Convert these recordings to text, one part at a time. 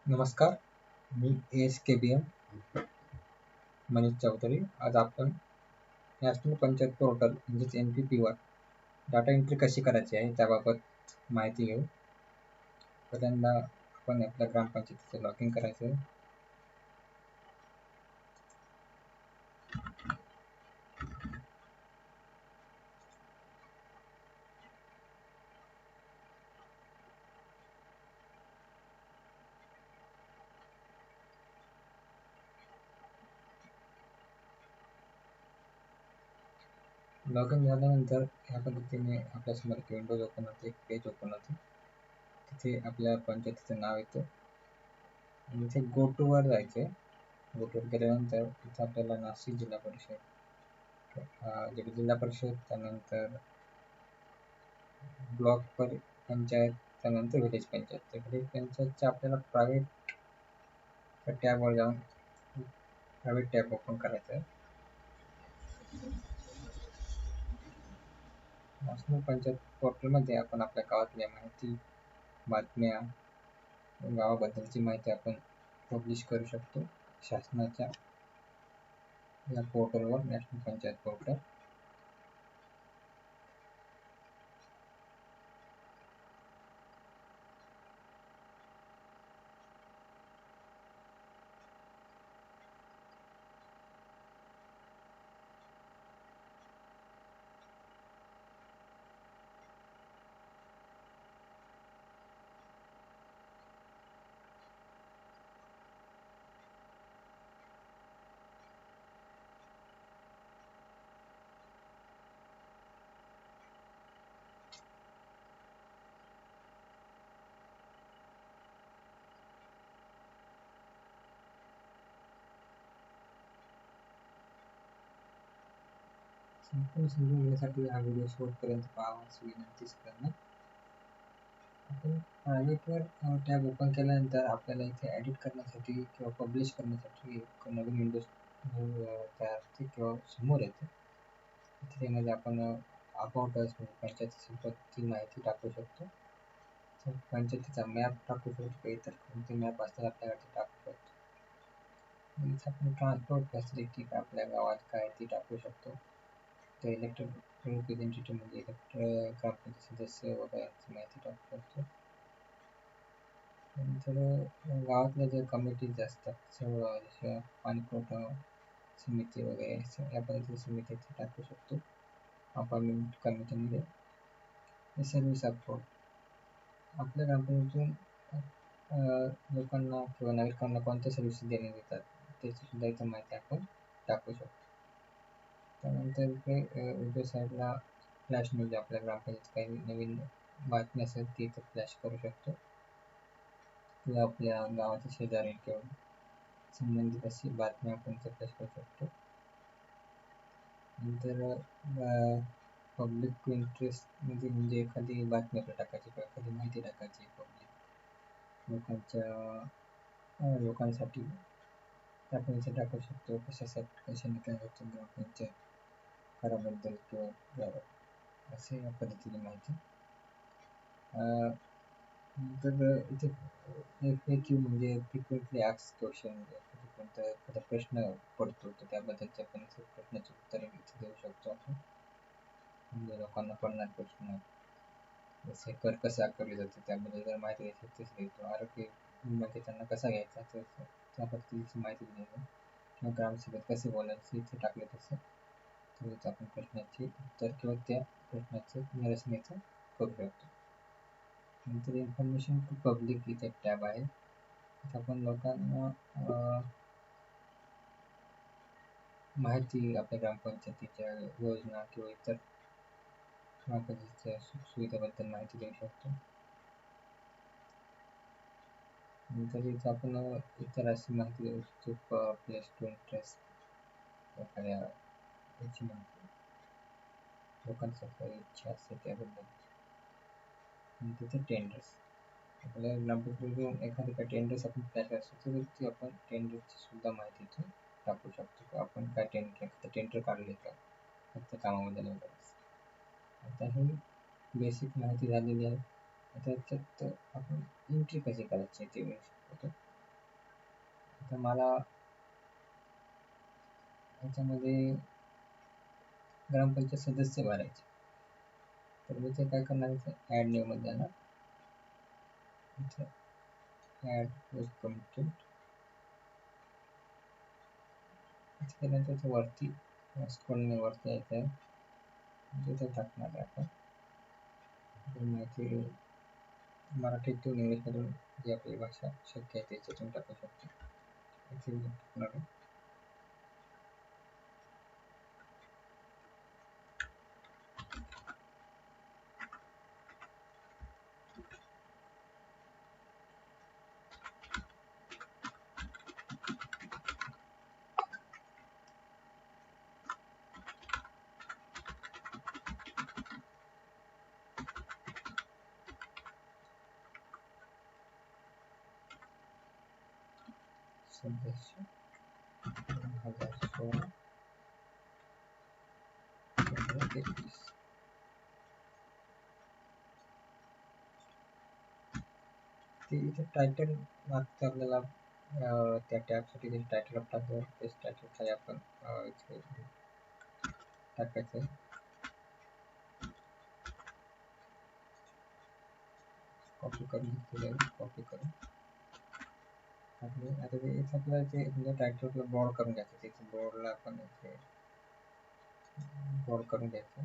नमस्कार, मी ASKBM मनीष चौधरी. आज आपण नॅशनल पंचायत पोर्टल म्हणजेच NPP वर डाटा एंट्री कशी करायची आहे त्याबाबत माहिती घेऊ. पहिल्यांदा आपण आपल्या ग्रामपंचायतीचं लॉग इन करायचं आहे. लॉग इन झाल्यानंतर ह्या पद्धतीने आपल्यासमोर एक विंडोज ओपन होते, एक पेज ओपन होते. तिथे आपल्या पंचायतीचं नाव येतं आणि इथे गो टू वर जायचं आहे. गो टूवर गेल्यानंतर इथे आपल्याला नाशिक जिल्हा परिषद, जिल्हा परिषद, त्यानंतर ब्लॉक पंचायत, त्यानंतर विलेज पंचायत. तर विलेज पंचायतच्या आपल्याला प्रायव्हेट टॅबवर जाऊन प्रायव्हेट टॅब ओपन करायचं आहे. नॅशनल पंचायत पोर्टलमध्ये आपण आपल्या गावातल्या माहिती, बातम्या, गावाबद्दलची माहिती आपण पब्लिश करू शकतो शासनाच्या या पोर्टलवर, नॅशनल पंचायत पोर्टल. संपूर्ण समजून घेण्यासाठी हा व्हिडिओ शेवटपर्यंत पाहावा अशी विनंतीच करणार. आपण प्रायव्हेटवर टॅब ओपन केल्यानंतर आपल्याला इथे एडिट करण्यासाठी किंवा पब्लिश करण्यासाठी एक नवीन विंडोज तयार होते किंवा समोर येते. त्यामध्ये आपण अबाउट अस म्हणजे पंचायतीची माहिती टाकू शकतो, पंचायतीचा मॅप टाकू शकतो, काही इतर कोणते मॅप असतात आपल्याकडे टाकू शकतो. इथे आपण ट्रान्सपोर्ट फॅसिलिटी आपल्या गावात काय ती टाकू शकतो. तर इलेक्टेड रिप्रेझेंटेटिव्ह म्हणजे ग्रामपंचायत सदस्य वगैरे माहिती टाकू शकतो. नंतर गावातल्या ज्या कमिटीज असतात जसं पाणीपुरवठा समिती वगैरे या पद्धतीची समिती टाकू शकतो. अपॉइंटमेंट कमिटीमध्ये सर्व्हिस अप्रोच आपल्या ग्रामपंचायतीतून लोकांना किंवा नागरिकांना कोणत्या सर्व्हिसेस देण्यात येतात त्याची सुद्धा इथं माहिती आपण टाकू शकतो. त्यानंतर इथे उजव्या साईडला फ्लॅश न्यूज, आपल्या ग्रामपंचायत काही नवीन बातमी असेल ती इथे फ्लॅश करू शकतो किंवा आपल्या गावाच्या शेजारी किंवा संबंधित अशी बातमी आपण इथे फ्लॅश करू शकतो. नंतर पब्लिक इंटरेस्ट म्हणजे एखादी बातमी आपल्याला टाकायची किंवा एखादी माहिती टाकायची पब्लिक लोकांसाठी आपण इथे टाकू शकतो. कशाने काय होतं ग्रामपंचायत कराबद्दल किंवा असे या पद्धतीने माहिती. तर इथे FAQ म्हणजे फ्रिक्वेंटली आस्क्ड क्वेश्चन, एखादा प्रश्न पडतो तर त्याबद्दलचे आपण प्रश्नाचे उत्तर इथे देऊ शकतो आपण. म्हणजे लोकांना पडणार प्रश्न जसे कर कसे आकारले जाते त्याबद्दल जर माहिती घ्यायची तेच देतो. आरोग्य विमा त्यांना कसा घ्यायचा तर त्या पद्धतीची माहिती देतो किंवा ग्रामसभेत कसे बोलायचे इथे टाकले तसं तर आपण प्रश्नाचे उत्तर किंवा त्या प्रश्नाचं निरसन इथं करू शकतो. नंतर इन्फॉर्मेशन टू पब्लिक इथे टॅब आहे. आपण लोकांना माहिती आपल्या ग्रामपंचायतीच्या योजना किंवा इतर ग्रामपंचायतीच्या सुखसुविधेबद्दल माहिती देऊ शकतो. नंतर इथं आपण इतर अशी माहिती देऊ शकतो, प्लेस टू इंटरेस्ट एखाद्या याची माहिती लोकांचं काही इच्छा असते त्याबद्दल. आणि तिथे टेंडर्स आपल्या ग्रामपंचायतीतून एखादी काही टेंडर्स आपण फ्लॅश असतो तर ती आपण टेंडरची सुद्धा माहिती इथून टाकू शकतो की आपण काय टेंडर काढले का त्या कामाबद्दल वगैरे. आता ही बेसिक माहिती झालेली आहे. आता याच्यात आपण एंट्री कशी करायची ते शिकवतो. तर मला याच्यामध्ये ग्रामपंचायत सदस्य भरायचे. तर मी ते काय करणार, इथे ॲड न्यूमध्ये जाणार, इथे ॲड पोस्ट कमिटेड, त्यानंतर इथे वरती स्क्रोलने वरती यायचं आहे, तिथे टाकणार आहे आपण माहिती मराठीतून इंग्लिशमधून जी आपली भाषा शक्य आहे त्याच्यातून टाकू शकतो. इथे टाकणार आहे. सदस्य 2016-2023. ते इथे टायटल मागचं आपल्याला त्या टॅबसाठी जे टायटल टाकतो तेच टायटल खाली आपण इथे टाकायचं आहे. कॉपी करून घेतलेलं आहे, कॉपी करून आता ते इथे आपल्याला ते म्हणजे टायटल बोर्ड करून घ्यायचं, तिथे बोर्डला आपण इथे बोर्ड करून घ्यायचं.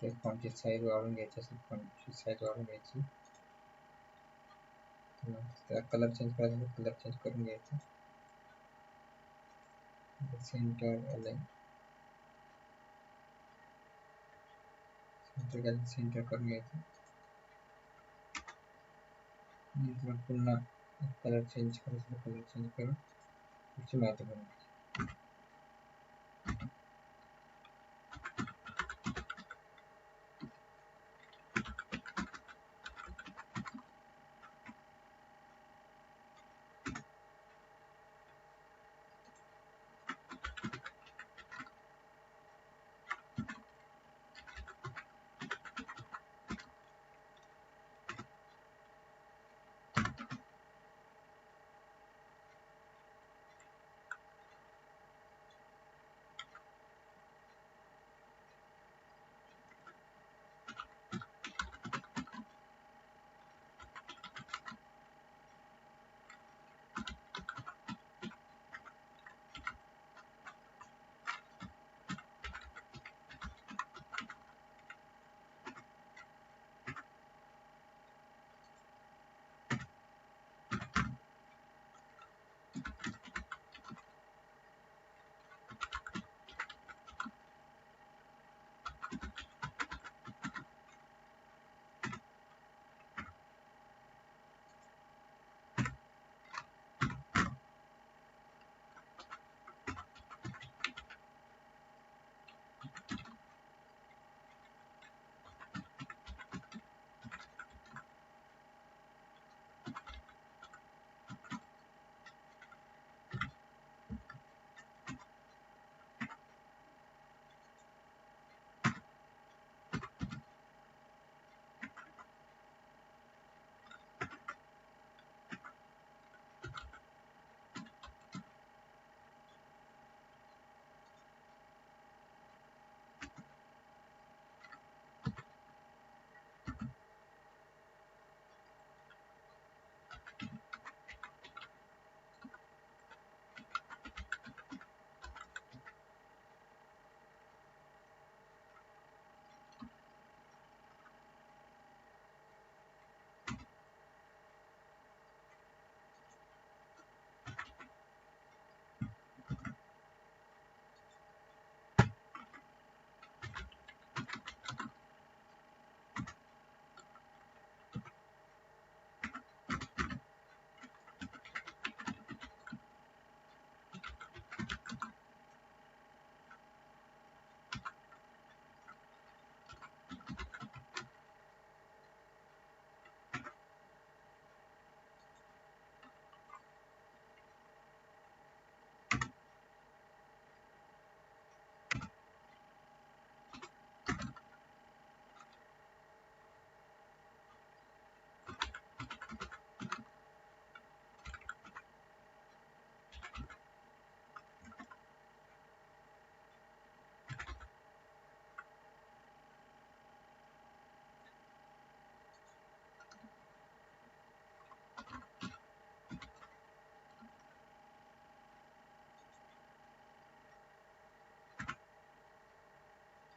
ते फॉन्टची साईज वाढवून घ्यायची असेल, फॉन्टची साईज वाढवून घ्यायची. कलर चेंज करायचं, कलर चेंज करून घ्यायचं. सेंटर अलाइन, सेंटर करून घ्यायचं. पुन्हा कलर चेंज करायचं, कलर चेंज करून पुढची माहिती बनवायची.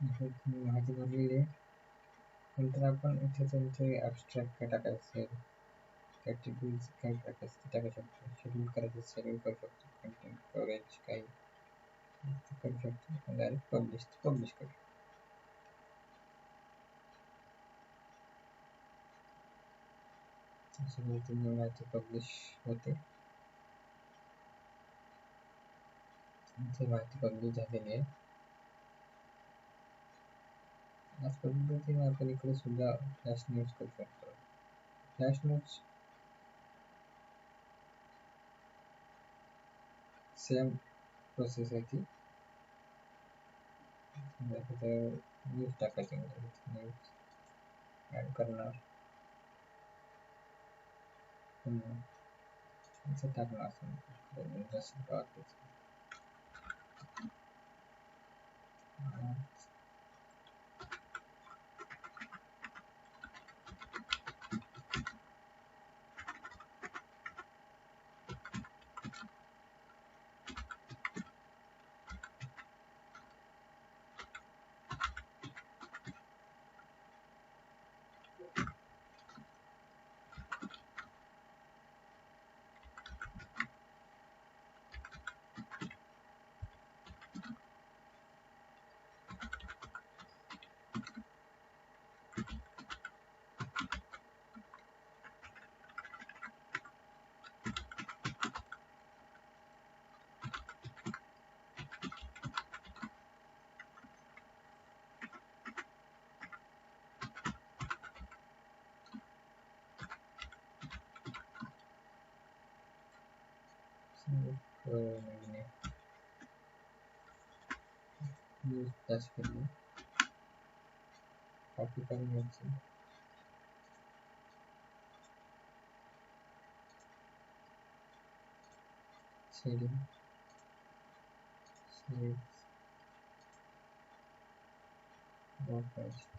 माहिती भरलेली आहे. नंतर आपण इथे तुमचे ॲब्स्ट्रॅक्ट काय टाकायचं असेल, कॅटेगरीज काय टाकायचं ते टाकू शकतो. शेड्यूल करायचं शेड्यूल करू शकतो. कंटेंट कव्हरेज काही करू शकतो. डायरेक्ट पब्लिश करू. अशा पद्धतीने माहिती पब्लिश होते. इथे माहिती पब्लिश झालेली आहे. याच पद्धतीने आपण इकडे सुद्धा फ्लॅश नोट्स करू शकतो. फ्लॅश नोट्स सेम प्रोसेस आहे ती. न्यूज टाकायची, न्यूज ॲड करणार, टाकणार जसं न्यूज टच केली, कॉपी करून घ्यायची, शेडिंग वापरायची.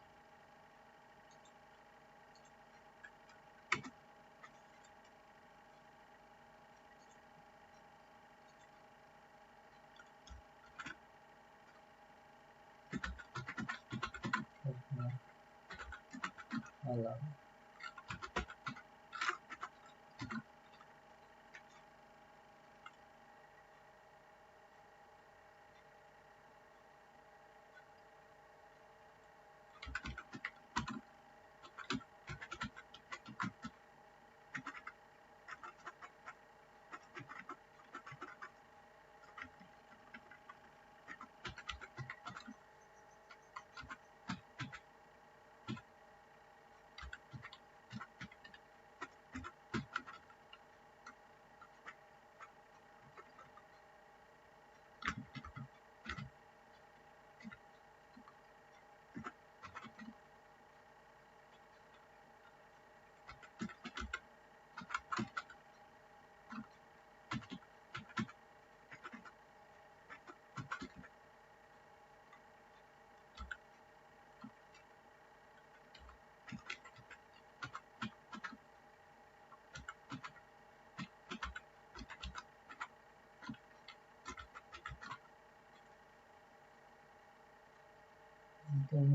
आला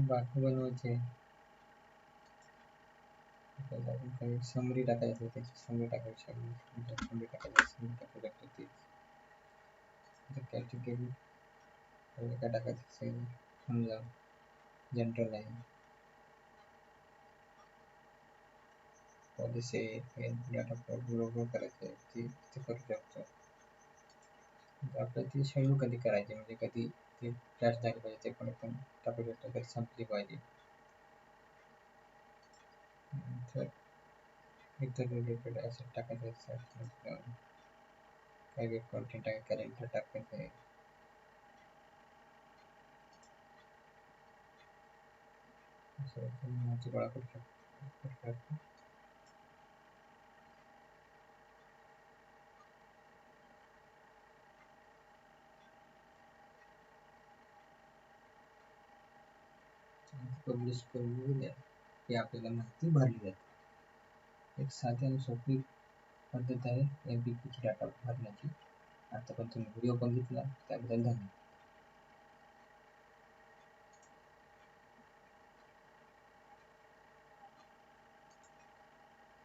बाकी बनवायचे. काही समरी टाकायचं, त्याची समरी टाकायची, समरी टाकायची, टाकू शकतो ती. कॅटेगरी काय टाकायचं असेल, समजा जनरल आहे, पॉलिसी डाटा बरोबर करायचं ती करू शकतो. आपल्याला ती शेड्यूल कधी करायची, म्हणजे कधी ते फ्लॅश झाली पाहिजे ते पण आपण टाकू शकतो, कधी संपली पाहिजे. तर इतर रिलेटेड असं टाकायचं, काही कॉन्टेंट आहे, कॅलेंडर टाकायचं आहे. असं माहिती गोळा करू शकतो. पब्लिश करून द्या की आपल्याला माहिती भरली जाते. एक साधी आणि सोपी पद्धत आहे MPPG डाटा भरण्याची. आता पण तुम्ही व्हिडिओ बघितला त्याबद्दल धन्यवाद.